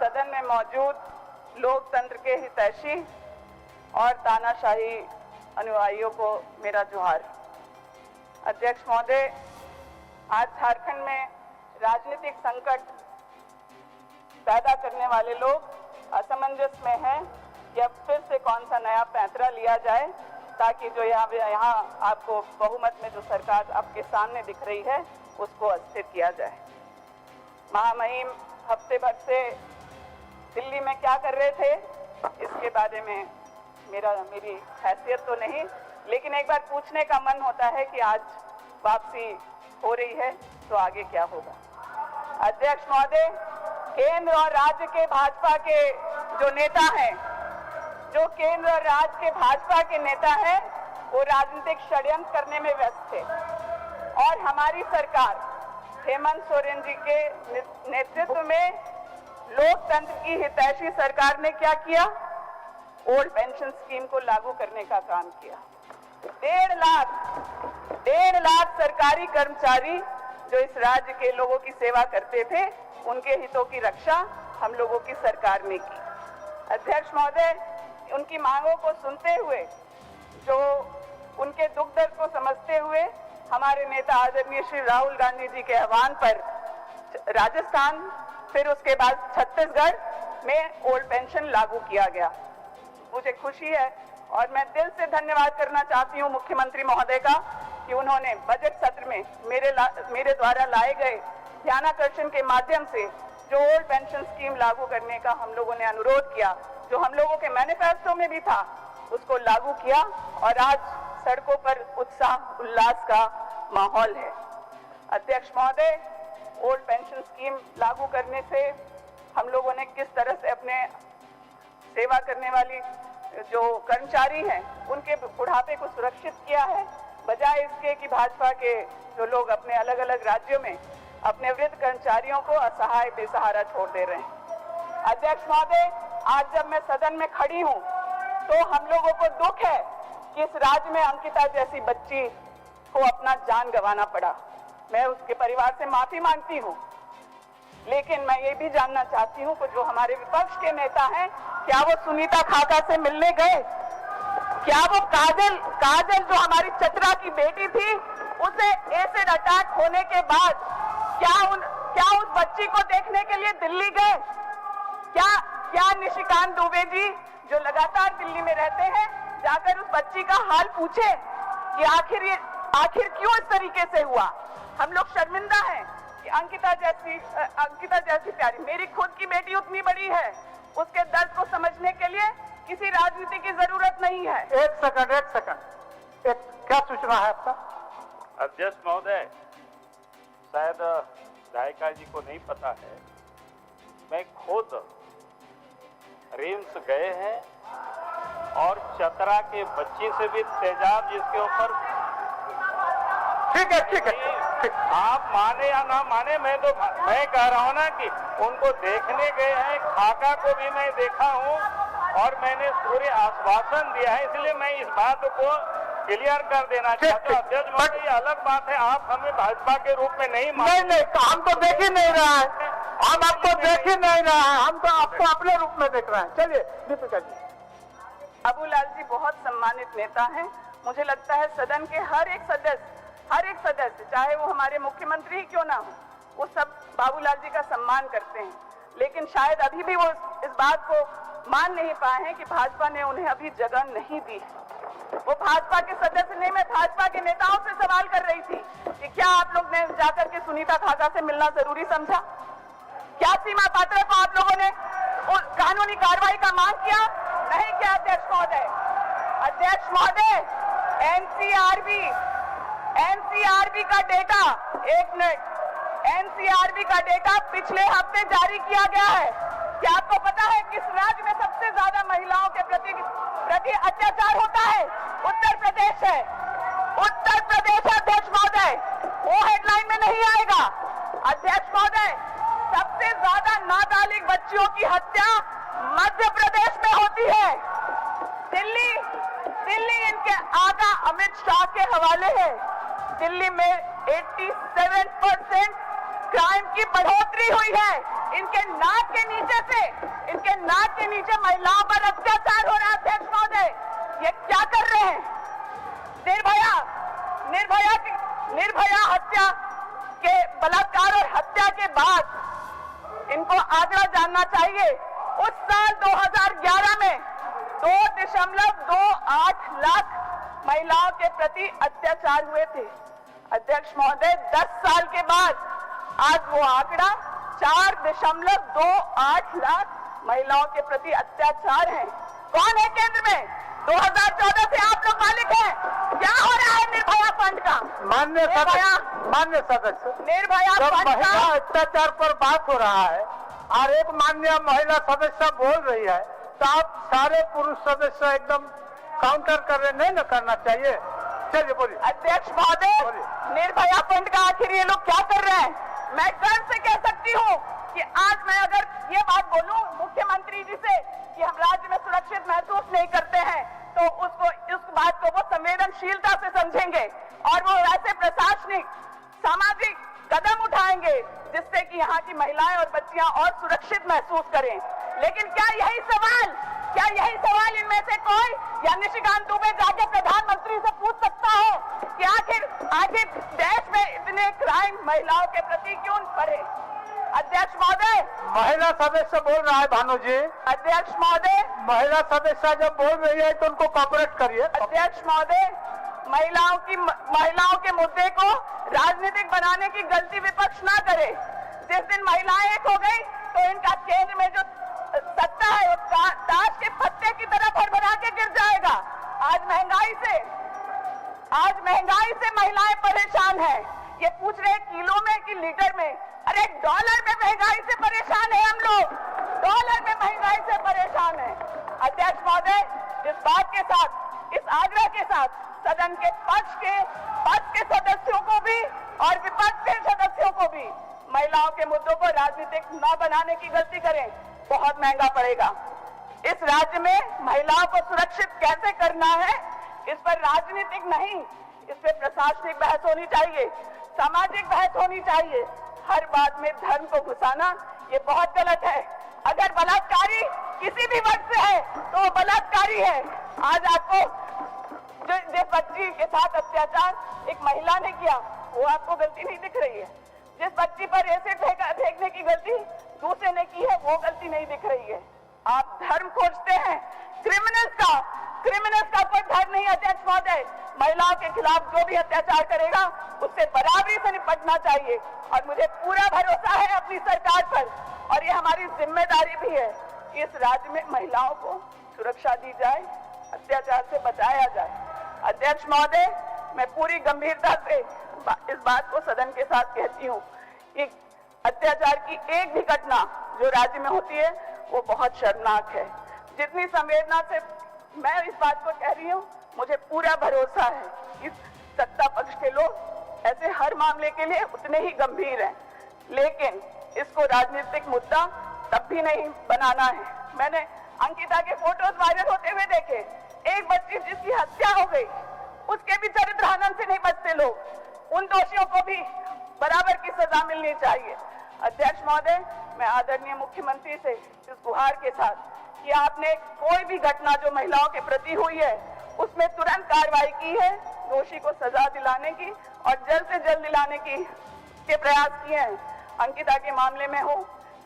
सदन में मौजूद लोकतंत्र के हितैषी और तानाशाही अनुयायियों को मेरा जोहार। अध्यक्ष महोदय, आज झारखंड में राजनीतिक संकट पैदा करने वाले लोग असमंजस में हैं कि अब फिर से कौन सा नया पैंतरा लिया जाए ताकि जो यहाँ आपको बहुमत में जो सरकार आपके सामने दिख रही है उसको अस्थिर किया जाए। महामहिम हफ्ते भर से दिल्ली में क्या कर रहे थे इसके बारे में मेरी हैसियत तो नहीं, लेकिन एक बार पूछने का मन होता है कि आज वापसी हो रही है तो आगे क्या होगा। अध्यक्ष महोदय, केंद्र और राज्य के भाजपा के जो नेता हैं, जो केंद्र और राज्य के भाजपा के नेता हैं, वो राजनीतिक षड्यंत्र करने में व्यस्त थे और हमारी सरकार हेमंत सोरेन जी के नेतृत्व में लोकतंत्र की हितैषी सरकार ने क्या किया? ओल्ड पेंशन स्कीम को लागू करने का काम किया। 1.5 लाख सरकारी कर्मचारी जो इस राज्य के लोगों की सेवा करते थे, उनके हितों की रक्षा हम लोगों की सरकार ने की। अध्यक्ष महोदय, उनकी मांगों को सुनते हुए, जो उनके दुख दर्द को समझते हुए हमारे नेता आदरणीय श्री राहुल गांधी जी के आह्वान पर राजस्थान, फिर उसके बाद छत्तीसगढ़ में ओल्ड पेंशन लागू किया गया। मुझे खुशी है और मैं दिल से धन्यवाद करना चाहती हूं मुख्यमंत्री महोदय का कि उन्होंने बजट सत्र में मेरे द्वारा लाए गए ध्यानाकर्षण के माध्यम से जो ओल्ड पेंशन स्कीम लागू करने का हम लोगों ने अनुरोध किया, जो हम लोगों के मैनिफेस्टो में भी था, उसको लागू किया और आज सड़कों पर उत्साह उल्लास का माहौल है। अध्यक्ष महोदय, ओल्ड पेंशन स्कीम लागू करने से हम लोगों ने किस तरह से अपने सेवा करने वाली जो कर्मचारी हैं उनके बुढ़ापे को सुरक्षित किया है, बजाय इसके कि भाजपा के जो लोग अपने अलग अलग राज्यों में अपने वृद्ध कर्मचारियों को असहाय बेसहारा छोड़ दे रहे हैं। अध्यक्ष महोदय, आज जब मैं सदन में खड़ी हूं तो हम लोगों को दुख है कि इस राज्य में अंकिता जैसी बच्ची को अपना जान गंवाना पड़ा। मैं उसके परिवार से माफी मांगती हूं, लेकिन मैं ये भी जानना चाहती हूं कि जो हमारे विपक्ष के नेता हैं, क्या वो सुनीता खाका से मिलने गए? क्या वो काजल जो हमारी चतरा की बेटी थी, उसे एसिड अटैक होने के बाद क्या उस बच्ची को देखने के लिए दिल्ली गए? क्या निशिकांत दुबे जी जो लगातार दिल्ली में रहते हैं, जाकर उस बच्ची का हाल पूछे कि आखिर क्यों इस तरीके से हुआ? हम लोग शर्मिंदा हैं कि अंकिता जैसी प्यारी, मेरी खुद की बेटी उतनी बड़ी है, उसके दर्द को समझने के लिए किसी राजनीति की जरूरत नहीं है। एक सेकंड, क्या सूचना है आपका? अध्यक्ष महोदय, शायद गायिका जी को नहीं पता है, मैं खुद रिम्स गए हैं और चतरा के बच्ची से भी तेजाब जिसके ऊपर। ठीक है। आप माने या ना माने, मैं कह रहा हूँ ना कि उनको देखने गए हैं। खाका को भी मैं देखा हूँ और मैंने पूरे आश्वासन दिया है, इसलिए मैं इस बात को क्लियर कर देना चाहता हूँ। अध्यक्ष महोदय, ये अलग बात है, आप हमें भाजपा के रूप में नहीं नहीं, हम तो देख ही नहीं रहा है, हम आपको देख ही नहीं रहा है, हम तो आपको अपने रूप में देख रहे हैं। चलिए दीपिका जी। अबूलाल जी बहुत सम्मानित नेता हैं। मुझे लगता है सदन के हर एक सदस्य, चाहे वो हमारे मुख्यमंत्री ही क्यों ना हो, वो सब बाबूलाल जी का सम्मान करते हैं, लेकिन शायद अभी भी वो इस बात को मान नहीं पाए हैं कि भाजपा ने उन्हें अभी जगह नहीं दी है। वो भाजपा के सदस्य नहीं, मैं भाजपा के नेताओं से सवाल कर रही थी कि क्या आप लोग ने जाकर के सुनीता खाका से मिलना जरूरी समझा? क्या सीमा पात्रा को आप लोगों ने कानूनी कार्रवाई का मांग किया? नहीं किया। अध्यक्ष महोदय, एनसीआरबी का डेटा, एक मिनट, एनसीआरबी का डेटा पिछले हफ्ते जारी किया गया है। क्या आपको पता है किस राज्य में सबसे ज्यादा महिलाओं के प्रति अत्याचार होता है? उत्तर प्रदेश है। उत्तर प्रदेश, अध्यक्ष महोदय, वो हेडलाइन में नहीं आएगा। अध्यक्ष महोदय, सबसे ज्यादा नाबालिग बच्चियों की हत्या मध्य प्रदेश में होती है। दिल्ली इनके आका अमित शाह के हवाले है। दिल्ली में 87% क्राइम की बढ़ोतरी हुई है। इनके नाक के नीचे से के महिलाओं पर अत्याचार हो रहा है अध्यक्ष महोदय, ये क्या कर रहे हैं? निर्भया हत्या के बलात्कार और हत्या के बाद इनको आंकड़ा जानना चाहिए। उस साल 2011 में 2.28 लाख महिलाओं के प्रति अत्याचार हुए थे। अध्यक्ष महोदय, 10 साल के बाद आज वो आंकड़ा 4.28 लाख महिलाओं के प्रति अत्याचार है। कौन है केंद्र में? 2014 से आप लोग मालिक हैं। क्या हो रहा है निर्भया फंड का? माननीय सदस्य, निर्भया जब फंड महिला का अत्याचार पर बात हो रहा है और एक माननीय महिला सदस्य बोल रही है तो आप सारे पुरुष सदस्य एकदम काउंटर कर रहे, नहीं न करना चाहिए। चलिए बोलिए। अध्यक्ष महोदय, निर्भया फंड का आखिर ये लोग क्या कर रहे हैं? मैं गर्व से कह सकती हूँ कि आज मैं अगर ये बात बोलूं मुख्यमंत्री जी से कि हम राज्य में सुरक्षित महसूस नहीं करते हैं, तो उस बात को वो संवेदनशीलता से समझेंगे और वो ऐसे प्रशासनिक सामाजिक कदम उठाएंगे जिससे कि यहाँ की महिलाएं और बच्चियां और सुरक्षित महसूस करें। लेकिन क्या यही सवाल इनमें से कोई या निशिकांत दुबे जाके प्रधानमंत्री से पूछ सकता है कि आखिर देश में इतने क्राइम महिलाओं के प्रति क्यों बढ़े? अध्यक्ष महोदय, महिला सदस्य बोल रहा है। भानु जी, अध्यक्ष महोदय, महिला सदस्य जब बोल रही है तो उनको कॉपरेट करिए। अध्यक्ष महोदय, महिलाओं के मुद्दे को राजनीतिक बनाने की गलती विपक्ष ना करे। जिस दिन महिलाएं एक हो गई तो इनका केंद्र में जो सत्ता है वो ताश के पत्ते की तरह भरभरा के गिर जाएगा। आज महंगाई से महिलाएं परेशान हैं। ये पूछ रहे किलो में कि लीटर में? अरे डॉलर में महंगाई से परेशान है हम लोग, डॉलर में महंगाई से परेशान है। अध्यक्ष महोदय, इस बात के साथ, इस आग्रह के साथ सदन के पक्ष के सदस्यों को भी और विपक्ष के सदस्यों को भी महिलाओं के मुद्दों को राजनीतिक न बनाने की गलती करें, बहुत महंगा पड़ेगा। इस राज्य में महिलाओं को सुरक्षित कैसे करना है, इस पर राजनीतिक नहीं, इस पर प्रशासनिक बहस होनी चाहिए, सामाजिक बहस होनी चाहिए। हर बात में धर्म को घुसाना ये बहुत गलत है। अगर बलात्कारी किसी भी वर्ग से है तो वो बलात्कारी है। आज आपको जिस बच्ची के साथ अत्याचार एक महिला ने किया वो आपको गलती नहीं दिख रही है। जिस बच्ची पर एसिड फेंकने की गलती दूसरे ने की है वो गलती नहीं दिख रही है। आप धर्म खोजते हैं, क्रिमिनल्स का कोई धर्म नहीं। अध्यक्ष महोदय, महिलाओं के खिलाफ जो भी अत्याचार करेगा उससे बराबरी से निपटना चाहिए और मुझे पूरा भरोसा है अपनी सरकार पर और ये हमारी जिम्मेदारी भी है कि इस राज्य में महिलाओं को सुरक्षा दी जाए, अत्याचार से बचाया जाए। अध्यक्ष महोदय, मैं पूरी गंभीरता से इस बात को सदन के साथ कहती हूँ कि अत्याचार की एक भी घटना जो राज्य में होती है वो बहुत शर्मनाक है। जितनी संवेदना से मैं इस बात को कह रही हूँ, मुझे पूरा भरोसा है कि सत्ता पक्ष के लोग ऐसे हर मामले के लिए उतने ही गंभीर हैं, लेकिन इसको राजनीतिक मुद्दा तब भी नहीं बनाना है। मैंने अंकिता के फोटोज वायरल होते हुए देखे। एक बच्ची जिसकी हत्या हो गई उसके भी चरित्र हनन से नहीं बचते लोग। उन दोषियों को भी बराबर की सजा मिलनी चाहिए। अध्यक्ष महोदय, मैं आदरणीय मुख्यमंत्री से इस गुहार के साथ कि आपने कोई भी घटना जो महिलाओं के प्रति हुई है उसमें तुरंत कार्रवाई की है, दोषी को सजा दिलाने की और जल्द से जल्द दिलाने के प्रयास किए हैं। अंकिता के मामले में हो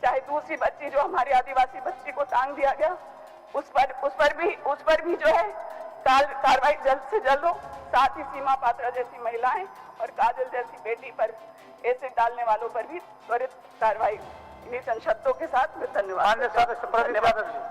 चाहे दूसरी बच्ची जो हमारी आदिवासी बच्ची को टांग दिया गया उस पर भी जो है कार्रवाई जल्द से जल्द हो। साथ ही सीमा पात्रा जैसी महिलाएं और काजल जैसी बेटी पर एसिड डालने वालों पर भी त्वरित कार्रवाई। इन्हीं संशब्दों के साथ मैं धन्यवाद।